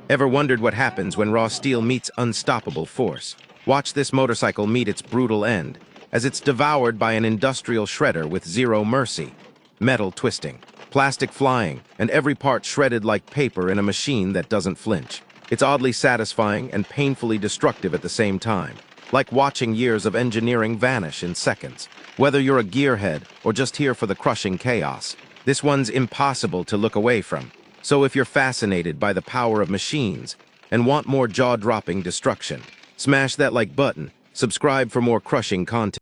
Ever wondered what happens when raw steel meets unstoppable force? Watch this motorcycle meet its brutal end, as it's devoured by an industrial shredder with zero mercy. Metal twisting, plastic flying, and every part shredded like paper in a machine that doesn't flinch. It's oddly satisfying and painfully destructive at the same time, like watching years of engineering vanish in seconds. Whether you're a gearhead or just here for the crushing chaos, this one's impossible to look away from. So if you're fascinated by the power of machines and want more jaw-dropping destruction, smash that like button, subscribe for more crushing content.